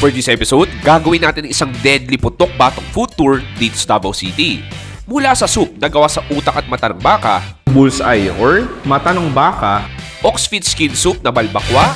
For this episode, gagawin natin isang deadly putok-batok food tour dito sa Davao City. Mula sa soup na gawa sa utak at mata ng baka, Bullseye or mata ng baka, oxfeed skin soup na balbakwa,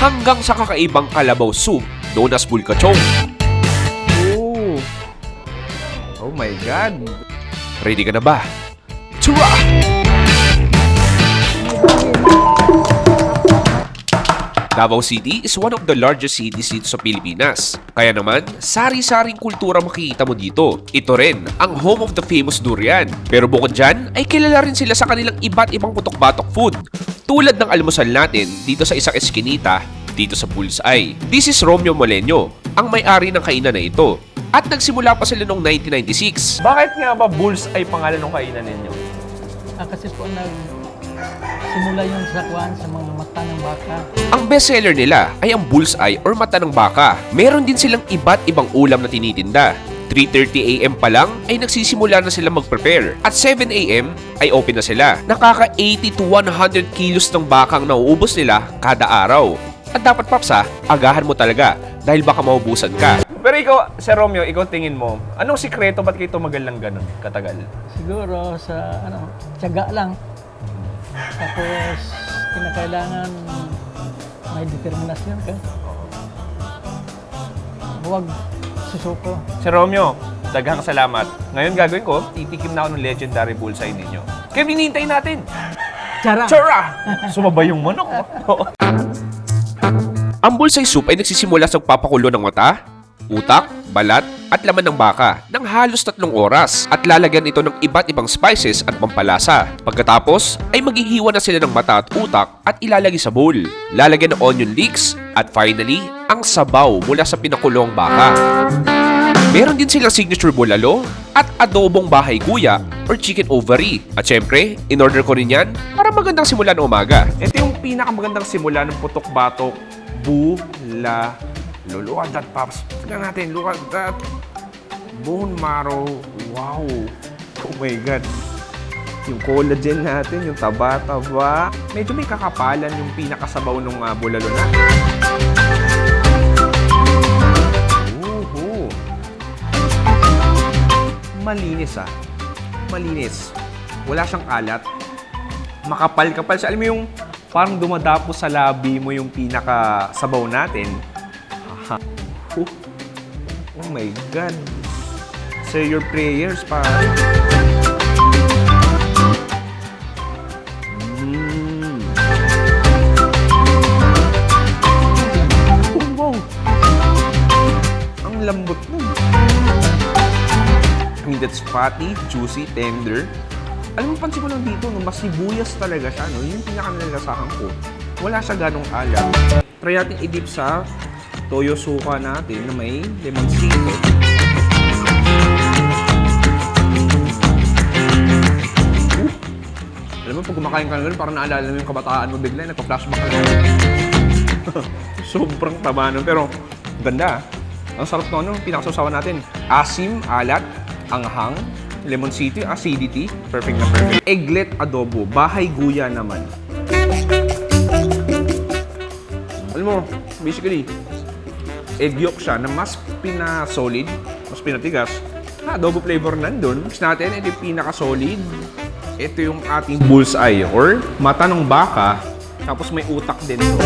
hanggang sa kakaibang kalabaw soup known as bulkachong. oh, oh my God. Ready ka na ba? Tara! Davao City is one of the largest cities dito sa Pilipinas. Kaya naman, sari-saring kultura makikita mo dito. Ito rin ang home of the famous durian. Pero bukod dyan, ay kilala rin sila sa kanilang iba't ibang putok-batok food. Tulad ng almusal natin dito sa isang eskinita, dito sa Bullseye. This is Romeo Moleño, ang may-ari ng kainan na ito. At nagsimula pa sila noong 1996. Bakit nga ba Bullseye pangalan ng kainan ninyo? Kasi po simula yung sakwan sa mga mata ng baka. Ang bestseller nila ay ang Bullseye or mata ng baka. Meron din silang iba't ibang ulam na tinitinda. 3:30 AM pa lang ay nagsisimula na sila mag-prepare. At 7 AM ay open na sila. Nakaka 80 to 100 kilos ng bakang nauubos nila kada araw. At dapat papsa, agahan mo talaga dahil baka maubusan ka. Pero ikaw, Sir Romeo, ikaw tingin mo, anong sikreto ba't kayo tumagal lang ganun katagal? Siguro sa tiyaga lang. Tapos kinakailangan may determinasyon ka. Huwag susuko. Sir Romeo, daghang salamat. Ngayon gagawin ko, titikim na ako ng legendary Bullseye ninyo. Kaya hinihintay natin. Tara! Tsura! Sumabay yung manok. Ang Bullseye soup ay nagsisimula sa pagpapakulo ng mata, utak, balat, at laman ng baka ng halos 3 oras at lalagyan ito ng iba't ibang spices at pampalasa. Pagkatapos ay maghihiwa na sila ng mata at utak at ilalagay sa bowl. Lalagyan ng onion leeks at finally, ang sabaw mula sa pinakulong baka. Meron din silang signature bulalo at adobong bahay guya or chicken ovary. At syempre, in-order ko rin yan para magandang simula ng umaga. Ito yung pinakamagandang simula ng putok-batok, bulalo. Look at that, Pops. Tignan natin. Look at that. Bone marrow. Wow. Oh my God. Yung collagen natin, yung taba-taba. Medyo may kakapalan yung pinakasabaw ng bulalo natin. Uhu. Malinis Malinis. Wala siyang kalat. Makapal-kapal siya. Alam mo yung parang dumadapo sa labi mo yung pinakasabaw natin. Oh my God. Say your prayers, pare. Oh, wow. Ang lambot mo. I mean, that's fatty, juicy, tender. Alam mo, pansin ko lang dito, no, mas sibuyas talaga siya, no? Yung pinakanalasahan ko. Wala siya ganong alam. Try natin i-dip sa toyo suka natin na may limoncito. Alam mo, pag kumakain ka na gano'n, parang naalala mo yung kabataan mo bigla, nagpa-flashback ka na. Sobrang taba nun, pero ganda. Ang sarap ng pinakasawsawan natin. Asim, alat, anghang, limoncito, acidity, perfect na perfect. Egglet adobo, bahay guya naman. Alam mo, basically, egg yolk siya na mas pina-solid, mas pinatigas. Adobo flavor nandun. Mix natin, ito yung pinaka-solid. Ito yung ating Bullseye or mata ng baka. Tapos may utak din ito.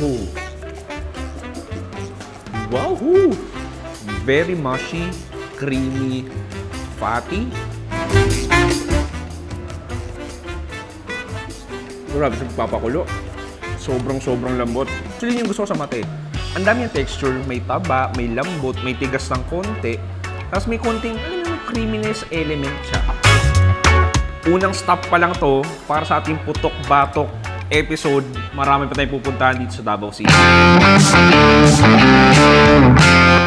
Oh. Wow! Very mushy, creamy, fatty. Grabe sa pagpapakulo. Sobrang lambot. Actually, yung gusto ko sa mate. Ang dami yung texture. May taba, may lambot, may tigas ng konti. Tapos may konting, creaminess element siya. Unang stop pa lang to para sa ating putok-batok episode. Marami pa tayong pupuntahan dito sa Davao City.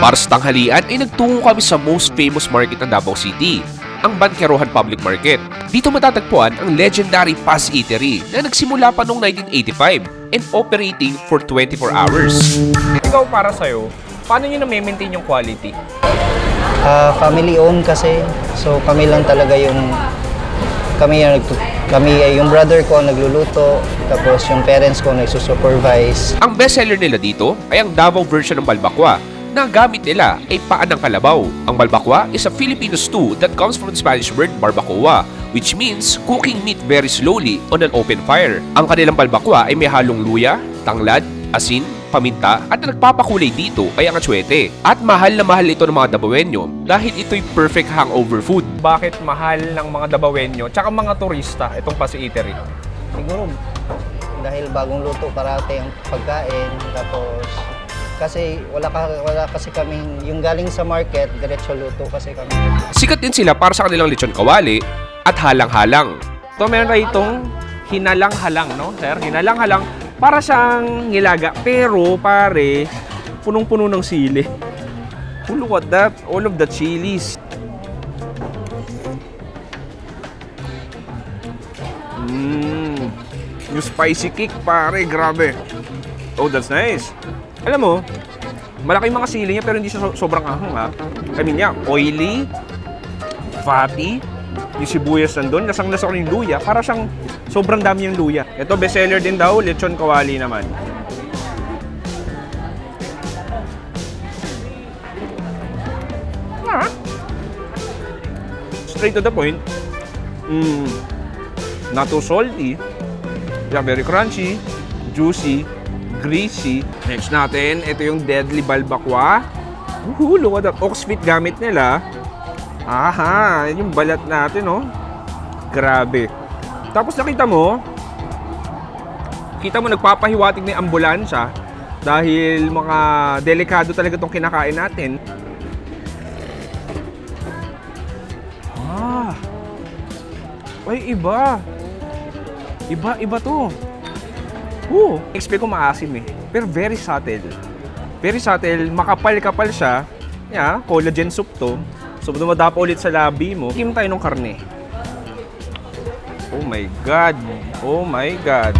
Para sa tanghalian ay nagtungo kami sa most famous market ng Davao City, ang Banquerohan Public Market. Dito matatagpuan ang legendary Paz Eatery na nagsimula pa noong 1985 and operating for 24 hours. Ikaw, para sa'yo, paano nyo na-maintain yung quality? Family owned kasi. So kami lang talaga yung yung brother ko nagluluto, tapos yung parents ko nagsusupervise. Ang bestseller nila dito ay ang Davao version ng balbakwa na gamit nila ay paan ng kalabaw. Ang balbakwa is a Filipino stew that comes from the Spanish word barbacoa, which means cooking meat very slowly on an open fire. Ang kanilang balbakwa ay may halong luya, tanglad, asin, paminta at ang nagpapakulay dito ay ang atsuete. At mahal na mahal ito ng mga Dabawenyo dahil ito'y perfect hangover food. Bakit mahal ng mga Dabawenyo tsaka mga turista itong Pasi Eatery? Siguro dahil bagong luto parati ang pagkain, tapos kasi wala kasi kaming yung galing sa market, diretso luto kasi kami. Sikat din sila para sa kanilang lechon kawali at halang-halang. So meron tayo itong hinalang-halang, no, sir? Hinalang-halang. Para siyang nilaga, pero pare, punong-puno ng sili. Oh, look at that, all of the chilies. Yung spicy kick, pare, grabe. Oh, that's nice. Alam mo, malaki yung mga sili niya pero hindi siya sobrang ahong, ha? I mean, yeah, oily, fatty, yung sibuyas nandun, lasang-lasa ko yung luya, para siyang sobrang dami yung luya. Ito, bestseller din daw, lechon kawali naman. Ah. Straight to the point. Not too salty. Yeah, very crunchy, juicy, greasy. Next natin, ito yung deadly balbakwa. Look at that. Ox feet gamit nila. Aha, yun yung balat natin, oh. Grabe. Tapos nakita mo nagpapahiwatig na yung ambulansya dahil mga delikado talaga itong kinakain natin. Ay, iba. Iba to. Expect ko maasim eh. Pero very subtle. Very subtle, makapal-kapal siya. Yeah, collagen soup to. So, dumadapa ulit sa labi mo. Kim tayo ng karne. Oh my God. Oh my God.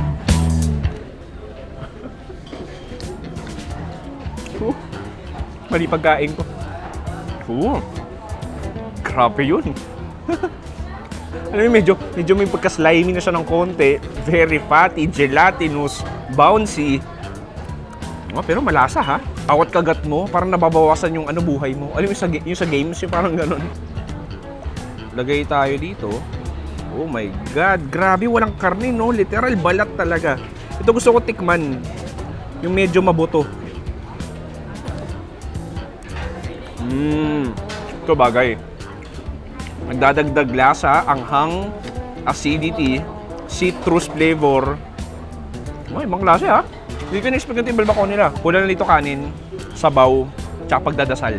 Mali pagkain ko. Grabe yun. Alam mo, medyo may pagka-slimy na siya ng konti. Very fatty, gelatinous, bouncy. Pero malasa, ha? Awat kagat mo, parang nababawasan yung buhay mo. Alam mo, yung sa games, yung parang ganun. Lagay tayo dito. Oh my God, grabe, walang karne, no? Literal, balat talaga. Ito gusto ko tikman. Yung medyo mabuto. Ito bagay. Nagdadagdag lasa, anghang, acidity, citrus flavor. Ibang lasa, ha? Hindi ko na-expect yung balbakwa nila. Kulang na dito kanin, sabaw, tsaka pagdadasal.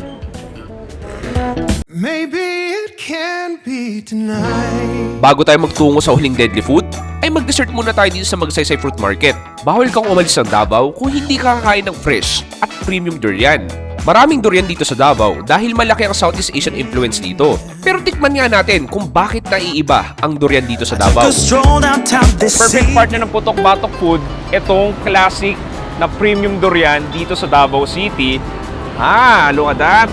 Maybe it can be tonight. Bago tayo magtungo sa huling deadly food, ay mag-dessert muna tayo dito sa Magsaysay Fruit Market. Bawal kang umalis ng Davao kung hindi ka kakain ng fresh at premium durian. Maraming durian dito sa Davao dahil malaki ang Southeast Asian influence dito. Pero tikman nga natin kung bakit naiiba ang durian dito sa Davao. Perfect partner ng Putok Batok Food, itong classic na premium durian dito sa Davao City. Look at that.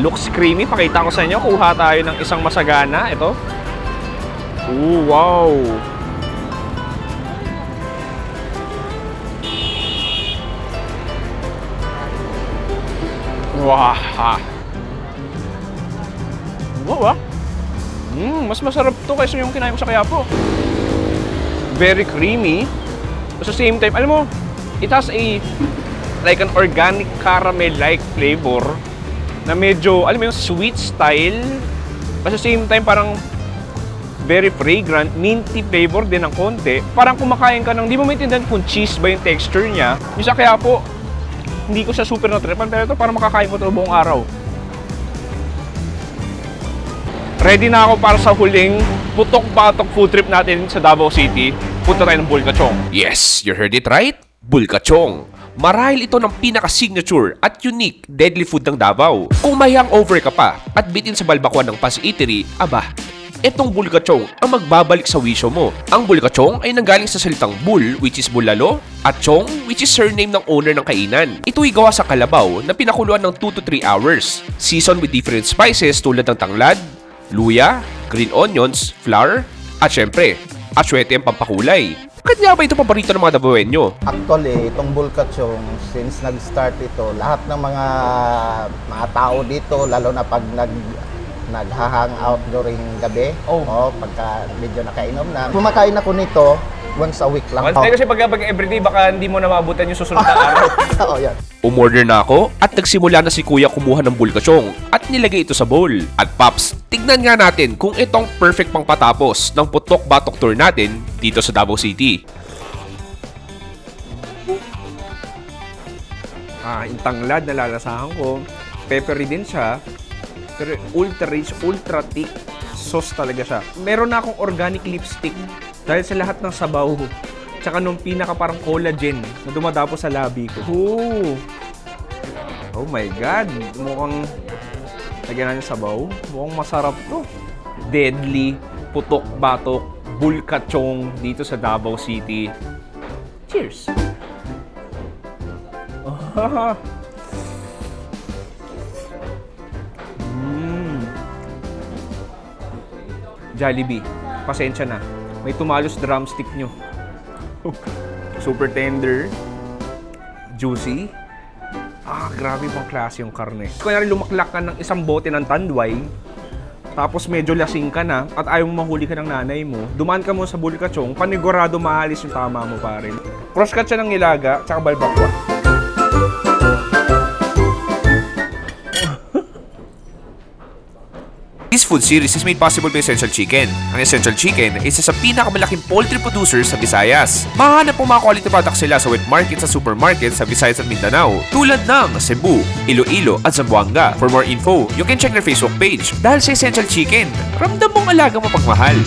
Looks creamy. Pakita ko sa inyo. Kuha tayo ng isang masagana. Ito. Wow. Wow. Wow, mas masarap to kaysa yung kinain ko sa Quiapo. Very creamy. At the same time, alam mo, it has like an organic caramel-like flavor na medyo, alam mo yung sweet style. At the same time, parang very fragrant, minty flavor din ng konti. Parang kumakain ka ng, di mo maintindihan kung cheese ba yung texture niya. Yung sa Quiapo, hindi ko siya super natripan, pero ito parang makakain ko ito buong araw. Ready na ako para sa huling putok-batok food trip natin sa Davao City. Punta tayo ng Bulkachong. Yes, you heard it right? Bulkachong. Marahil ito ng pinaka-signature at unique deadly food ng Davao. Kung may hangover ka pa at bitin sa balbakwan ng Pasi Eatery, etong bulkachong ang magbabalik sa wisyo mo. Ang bulkachong ay nanggaling sa salitang bul, which is bulalo, at chong, which is surname ng owner ng kainan. Ito ay gawa sa kalabaw na pinakuluan ng 2 to 3 hours. Seasoned with different spices tulad ng tanglad, luya, green onions, flour, At syempre, asyete ang pampakulay. Bakit nga ba ito paborito ng mga Dabawenyo? Actually, itong Bulkachong, since nag-start ito, lahat ng mga tao dito, lalo na pag nag-hang out during gabi, pagka medyo nakainom na. Kumakain ako nito once a week lang. Kasi pag everyday, baka hindi mo na maabutan yung susunod na araw. Oo, yan. Umorder na ako at nagsimula na si Kuya kumuha ng bulkachong at nilagay ito sa bowl. At Paps, tignan nga natin kung itong perfect pang patapos ng putok-batok tour natin dito sa Davao City. Yung tanglad na lalasahan ko. Peppery din siya. Pero ultra rich, ultra thick sauce talaga siya. Meron na akong organic lipstick dahil sa lahat ng sabaw. Tsaka nung pinaka parang collagen na dumadapo sa labi ko. Ooh. Oh my God. Mukhang lagyan natin sabaw. Mukhang masarap to. Deadly, putok-batok, bulkachong dito sa Davao City. Cheers! Jollibee, pasensya na. May tumalos drumstick nyo. Super tender. Juicy. Grabe pang klase yung karne. Kung rin lumaklak ka ng isang bote ng tanduay, tapos medyo lasing ka na at ayaw mo mahuli ka ng nanay mo, dumaan ka mo sa bulkachong, panigurado maalis yung tama mo pa rin. Crosscut siya ng nilaga, tsaka balbakwa. This food series is made possible by Essential Chicken. Ang Essential Chicken ay isa sa pinakamalaking poultry producers sa Visayas. Mahanap po mga quality products sila sa wet market sa supermarket sa Visayas at Mindanao, tulad ng Cebu, Iloilo at Zamboanga. For more info, you can check their Facebook page. Dahil sa Essential Chicken, ramdam mong alaga mapagmahal.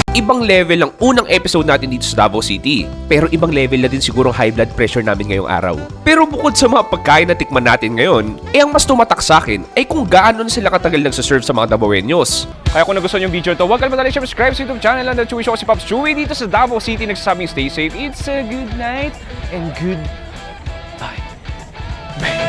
Ibang level ang unang episode natin dito sa Davao City. Pero ibang level na din siguro ang high blood pressure namin ngayong araw. Pero bukod sa mga pagkain na tikman natin ngayon, ang mas tumatak sa akin ay kung gaano na sila katagal nagsaserve sa mga Dabawenyos. Kaya kung nagustuhan yung video to, huwag kalimutan subscribe sa YouTube channel ng The Chewy Show. Si Pops Chewy dito sa Davao City nagsasabing stay safe. It's a good night and good bye.